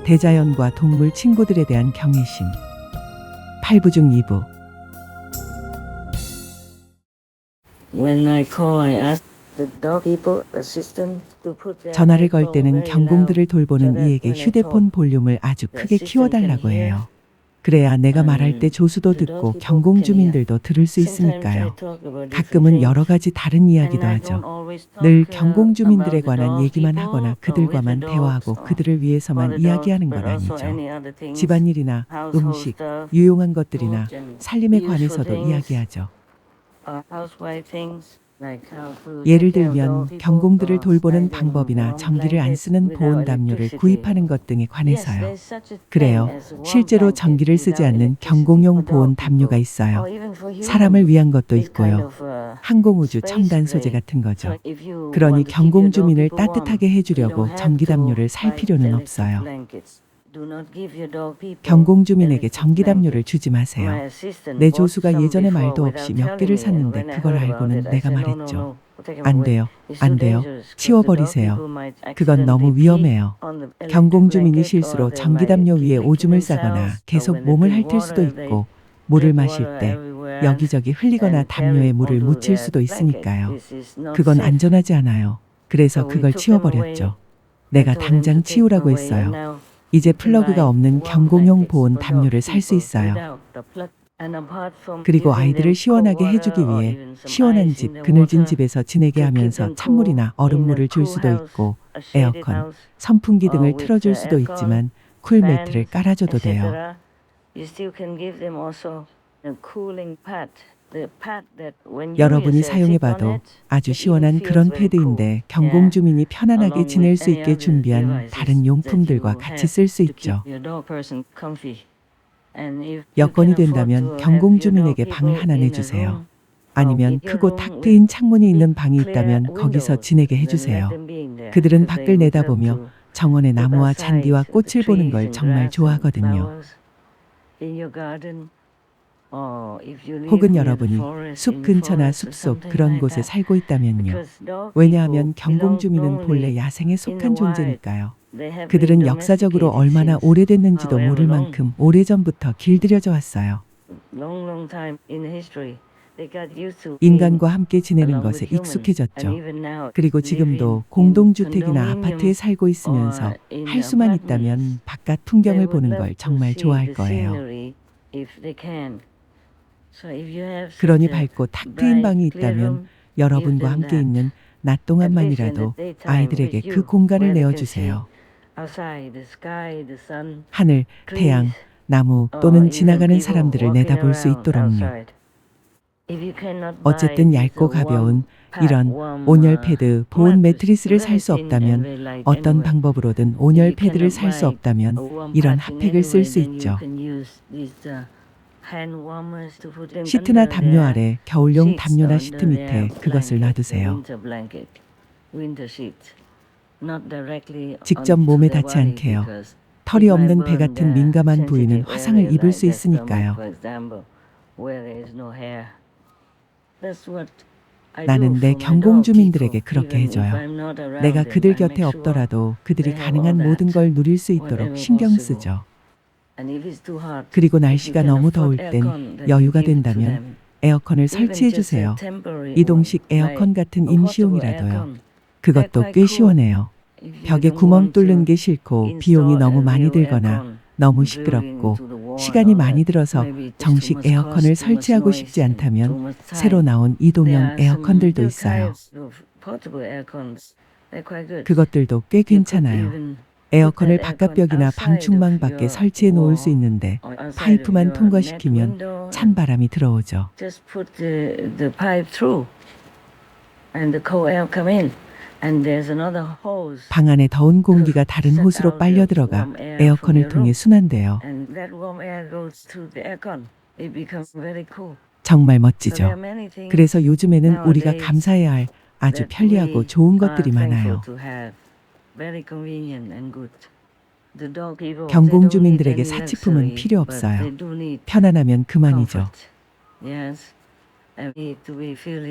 대자연과 동물 친구들에 대한 경외심. 8부 중 2부. 전화를 걸 때는 경공들을 돌보는 이에게 휴대폰 볼륨을 아주 크게 키워달라고 해요. 그래야 내가 말할 때 조수도 듣고 경공 주민들도 들을 수 있으니까요. 가끔은 여러 가지 다른 이야기도 하죠. 늘 경공 주민들에 관한 얘기만 하거나 그들과만 대화하고 그들을 위해서만 이야기하는 건 아니죠. 집안일이나 음식, 유용한 것들이나 살림에 관해서도 이야기하죠. 예를 들면 경공들을 돌보는 방법이나 전기를 안 쓰는 보온 담요를 구입하는 것 등에 관해서요. 그래요. 실제로 전기를 쓰지 않는 경공용 보온 담요가 있어요. 사람을 위한 것도 있고요. 항공우주 첨단 소재 같은 거죠. 그러니 경공 주민을 따뜻하게 해주려고 전기 담요를 살 필요는 없어요. 경공 주민에게 전기 담요를 주지 마세요. 내 조수가 예전에 말도 없이 몇 개를 샀는데 그걸 알고는 내가 말했죠. 안 돼요. 안 돼요. 치워버리세요. 그건 너무 위험해요. 경공 주민이 실수로 전기 담요 위에 오줌을 싸거나 계속 몸을 핥을 수도 있고 물을 마실 때 여기저기 흘리거나 담요에 물을 묻힐 수도 있으니까요. 그건 안전하지 않아요. 그래서 그걸 치워버렸죠. 내가 당장 치우라고 했어요. 이제 플러그가 없는 경공용 보온 담요를 살 수 있어요. 그리고 아이들을 시원하게 해주기 위해 시원한 집, 그늘진 집에서 지내게 하면서 찬물이나 얼음물을 줄 수도 있고 에어컨, 선풍기 등을 틀어줄 수도 있지만 쿨매트를 깔아줘도 돼요. 여러분이 사용해봐도 아주 시원한 그런 패드인데 경공 주민이 편안하게 지낼 수 있게 준비한 다른 용품들과 같이 쓸 수 있죠. 여건이 된다면 경공 주민에게 방을 하나 내주세요. 아니면 크고 탁 트인 창문이 있는 방이 있다면 거기서 지내게 해주세요. 그들은 밖을 내다보며 정원의 나무와 잔디와 꽃을 보는 걸 정말 좋아하거든요. 혹은 여러분이 숲 근처나 숲속 그런 곳에 살고 있다면요. 왜냐하면 경공 주민은 본래 야생에 속한 존재니까요. 그들은 역사적으로 얼마나 오래됐는지도 모를 만큼 오래전부터 길들여져 왔어요. 인간과 함께 지내는 것에 익숙해졌죠. 그리고 지금도 공동주택이나 아파트에 살고 있으면서 할 수만 있다면 바깥 풍경을 보는 걸 정말 좋아할 거예요. 그러니 밝고 탁 트인 방이 있다면 여러분과 함께 있는 낮 동안만이라도 아이들에게 그 공간을 내어주세요. 하늘, 태양, 나무 또는 지나가는 사람들을 내다볼 수 있도록요. 어쨌든 얇고 가벼운 이런 온열 패드, 보온 매트리스를 살 수 없다면 어떤 방법으로든 온열 패드를 살 수 없다면 이런 핫팩을 쓸 수 있죠. 시트나 담요 아래 겨울용 담요나 시트 밑에 그것을 놔두세요. 직접 몸에 닿지 않게요. 털이 없는 배 같은 민감한 부위는 화상을 입을 수 있으니까요. 나는 내 경공 주민들에게 그렇게 해줘요. 내가 그들 곁에 없더라도 그들이 가능한 모든 걸 누릴 수 있도록 신경 쓰죠. 그리고 날씨가 너무 더울 땐 여유가 된다면 에어컨을 설치해 주세요. 이동식 에어컨 같은 임시용이라도요. 그것도 꽤 시원해요. 벽에 구멍 뚫는 게 싫고 비용이 너무 많이 들거나 너무 시끄럽고 시간이 많이 들어서 정식 에어컨을 설치하고 싶지 않다면 새로 나온 이동형 에어컨들도 있어요. 그것들도 꽤 괜찮아요. 에어컨을 바깥벽이나 방충망 밖에 설치해 놓을 수 있는데 파이프만 통과시키면 찬 바람이 들어오죠. 방 안에 더운 공기가 다른 호스로 빨려 들어가 에어컨을 통해 순환돼요. 정말 멋지죠. 그래서 요즘에는 우리가 감사해야 할 아주 편리하고 좋은 것들이 많아요. 경공 주민들에게 사치품은 필요 없어요. 편안하면 그만이죠.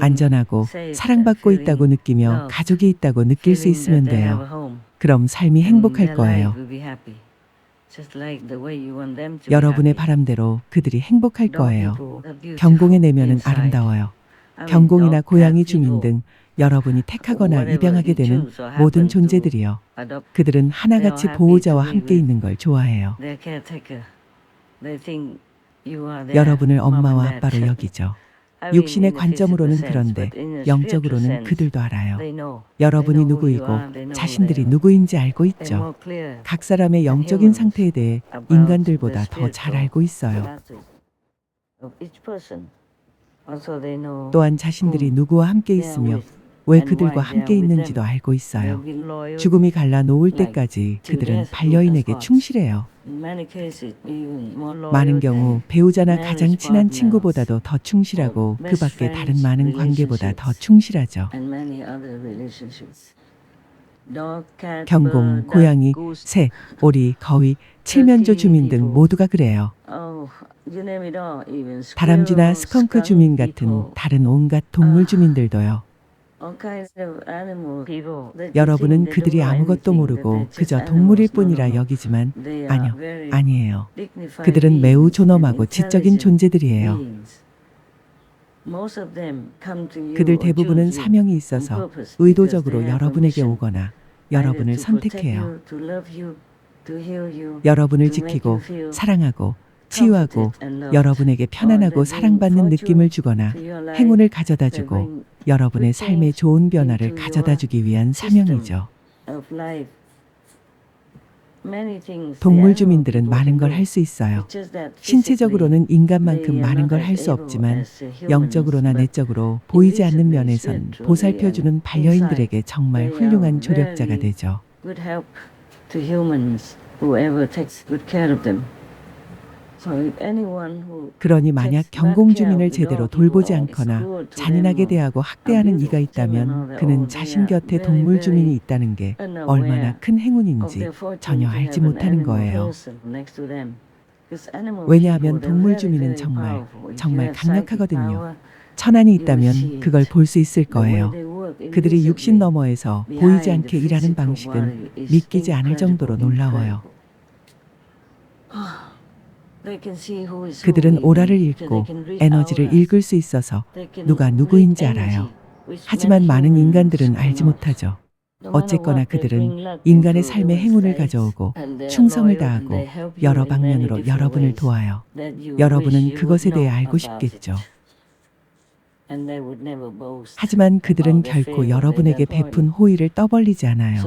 안전하고 사랑받고 있다고 느끼며 가족이 있다고 느낄 수 있으면 돼요. 그럼 삶이 행복할 거예요. 여러분의 바람대로 그들이 행복할 거예요. 경공의 내면은 아름다워요. 경공이나 고양이 주민 등 여러분이 택하거나 입양하게 되는 모든 존재들이요. 그들은 하나같이 보호자와 함께 있는 걸 좋아해요. 여러분을 엄마와 아빠로 여기죠. 육신의 관점으로는 그런데 영적으로는 그들도 알아요. 여러분이 누구이고 자신들이 누구인지 알고 있죠. 각 사람의 영적인 상태에 대해 인간들보다 더 잘 알고 있어요. 또한 자신들이 누구와 함께 있으며 왜 그들과 함께 있는지도 알고 있어요. 죽음이 갈라놓을 때까지 그들은 반려인에게 충실해요. 많은 경우 배우자나 가장 친한 친구보다도 더 충실하고 그 밖에 다른 많은 관계보다 더 충실하죠. 경공, 고양이, 새, 오리, 거위, 칠면조 주민 등 모두가 그래요. 다람쥐나 스컹크 주민 같은 다른 온갖 동물 주민들도요. 여러분은 그들이 아무것도 모르고 그저 동물일 뿐이라 여기지만 아니에요. 그들은 매우 존엄하고 지적인 존재들이에요. 그들 대부분은 사명이 있어서 의도적으로 여러분에게 오거나 여러분을 선택해요. 여러분을 지키고 사랑하고 치유하고 여러분에게 편안하고 사랑받는 느낌을 주거나 행운을 가져다 주고 여러분의 삶에 좋은 변화를 가져다 주기 위한 사명이죠. 동물 주민들은 많은 걸 할 수 있어요. 신체적으로는 인간만큼 많은 걸 할 수 없지만 영적으로나 내적으로 보이지 않는 면에선 보살펴주는 반려인들에게 정말 훌륭한 조력자가 되죠. 그러니 만약 경공 주민을 제대로 돌보지 않거나 잔인하게 대하고 학대하는 이가 있다면 그는 자신 곁에 동물 주민이 있다는 게 얼마나 큰 행운인지 전혀 알지 못하는 거예요. 왜냐하면 동물 주민은 정말 강력하거든요. 천안이 있다면 그걸 볼 수 있을 거예요. 그들이 육신 너머에서 보이지 않게 일하는 방식은 믿기지 않을 정도로 놀라워요. 그들은 오라를 읽고 에너지를 읽을 수 있어서 누가 누구인지 알아요. 하지만 많은 인간들은 알지 못하죠. 어쨌거나 그들은 인간의 삶에 행운을 가져오고 충성을 다하고 여러 방면으로 여러분을 도와요. 여러분은 그것에 대해 알고 싶겠죠. 하지만 그들은 결코 여러분에게 베푼 호의를 떠벌리지 않아요.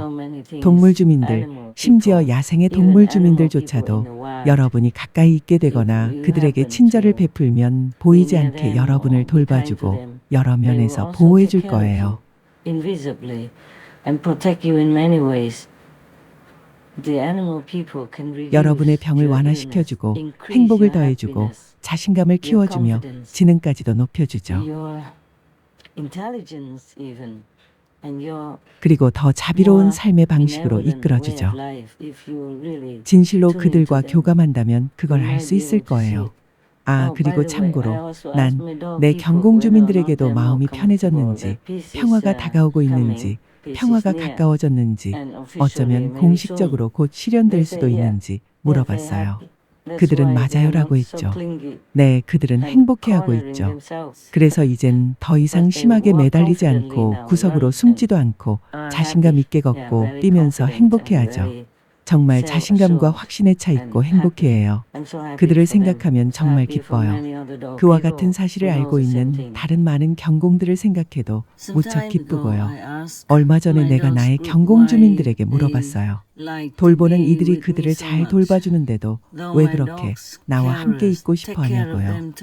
동물 주민들, 심지어 야생의 동물 주민들조차도 여러분이 가까이 있게 되거나 그들에게 친절을 베풀면 보이지 않게 여러분을 돌봐주고 여러 면에서 보호해 줄 거예요. 여러분의 병을 완화시켜주고 행복을 더해주고 자신감을 키워주며 지능까지도 높여주죠. 그리고 더 자비로운 삶의 방식으로 이끌어주죠. 진실로 그들과 교감한다면 그걸 알 수 있을 거예요. 그리고 참고로 난 내 경공 주민들에게도 마음이 편해졌는지, 평화가 다가오고 있는지, 평화가 가까워졌는지, 어쩌면 공식적으로 곧 실현될 수도 있는지 물어봤어요. 그들은 맞아요라고 했죠. 네, 그들은 행복해하고 있죠. 그래서 이젠 더 이상 심하게 매달리지 않고 구석으로 숨지도 않고 자신감 있게 걷고 뛰면서 행복해하죠. 정말 자신감과 확신에 차 있고 행복해해요. 그들을 생각하면 정말 기뻐요. 그와 같은 사실을 알고 있는 다른 많은 경공들을 생각해도 무척 기쁘고요. 얼마 전에 내가 나의 경공 주민들에게 물어봤어요. 돌보는 이들이 그들을 잘 돌봐주는데도 왜 그렇게 나와 함께 있고 싶어 하냐고요.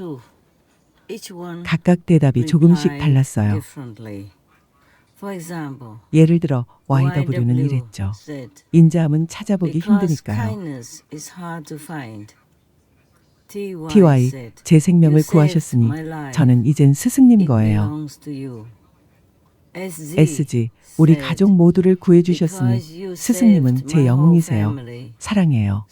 각각 대답이 조금씩 달랐어요. 예를 들어 YW는 이랬죠. 인자함은 찾아보기 힘드니까요. TY, 제 생명을 구하셨으니 저는 이젠 스승님 거예요. SG, 우리 가족 모두를 구해주셨으니 스승님은 제 영웅이세요. 사랑해요.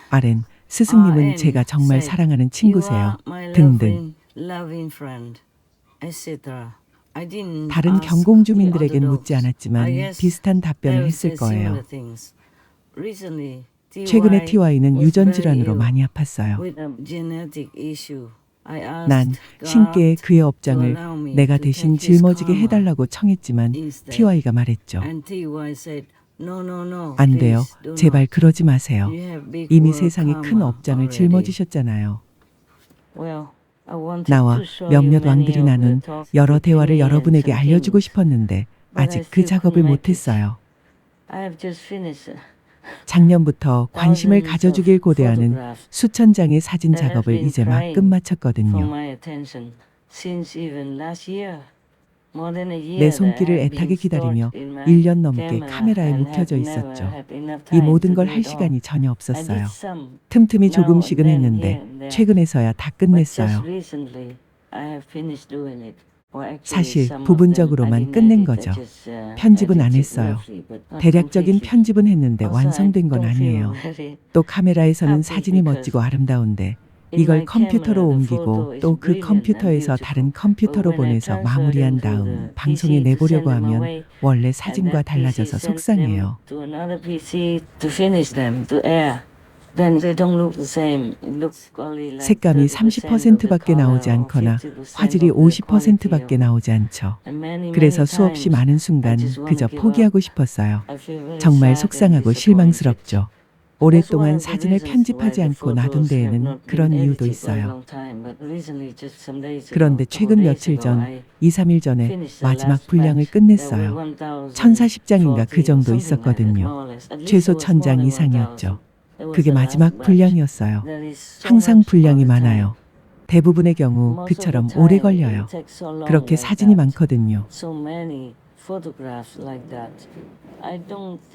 RN, 스승님은 제가 정말 사랑하는 친구세요. 등등. 다른 경공 주민들에겐 묻지 않았지만 비슷한 답변을 했을 거예요. 최근에 TY는 유전 질환으로 많이 아팠어요. 난 신께 그의 업장을 내가 대신 짊어지게 해달라고 청했지만 TY가 말했죠. 안 돼요. 제발 그러지 마세요. 이미 세상에 큰 업장을 짊어지셨잖아요. 나와 몇몇 왕들이 나눈 여러 대화를 여러분에게 알려주고 싶었는데 아직 그 작업을 못했어요. 작년부터 관심을 가져주길 고대하는 수천 장의 사진 작업을 이제 막 끝마쳤거든요. 내 손길을 애타게 기다리며 1년 넘게 카메라에 묵혀져 있었죠. 이 모든 걸 할 시간이 전혀 없었어요. 틈틈이 조금씩은 했는데 최근에서야 다 끝냈어요. 사실 부분적으로만 끝낸 거죠. 편집은 안 했어요. 대략적인 편집은 했는데 완성된 건 아니에요. 또 카메라에서는 사진이 멋지고 아름다운데 이걸 컴퓨터로 옮기고 또 그 컴퓨터에서 다른 컴퓨터로 보내서 마무리한 다음 방송에 내보려고 하면 원래 사진과 달라져서 속상해요. 색감이 30%밖에 나오지 않거나 화질이 50%밖에 나오지 않죠. 그래서 수없이 많은 순간 그저 포기하고 싶었어요. 정말 속상하고 실망스럽죠. 오랫동안 사진을 편집하지 않고 놔둔 데에는 그런 이유도 있어요. 그런데 최근 며칠 전, 2, 3일 전에 마지막 분량을 끝냈어요. 1040장인가 그 정도 있었거든요. 최소 1000장 이상이었죠. 그게 마지막 분량이었어요. 항상 분량이 많아요. 대부분의 경우 그처럼 오래 걸려요. 그렇게 사진이 많거든요.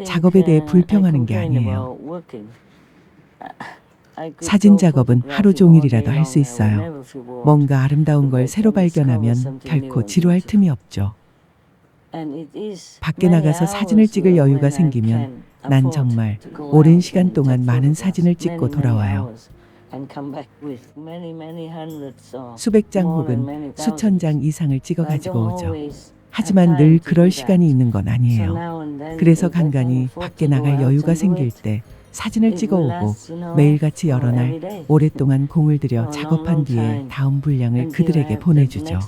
작업에 대해 불평하는 게 아니에요. 사진 작업은 하루 종일이라도 할 수 있어요. 뭔가 아름다운 걸 새로 발견하면 결코 지루할 틈이 없죠. 밖에 나가서 사진을 찍을 여유가 생기면 난 정말 오랜 시간 동안 많은 사진을 찍고 돌아와요. 수백 장 혹은 수천 장 이상을 찍어 가지고 오죠. 하지만 늘 그럴 시간이 있는 건 아니에요. 그래서 간간히 밖에 나갈 여유가 생길 때 사진을 찍어 오고 매일같이 여러 날 오랫동안 공을 들여 작업한 뒤에 다음 분량을 그들에게 보내주죠.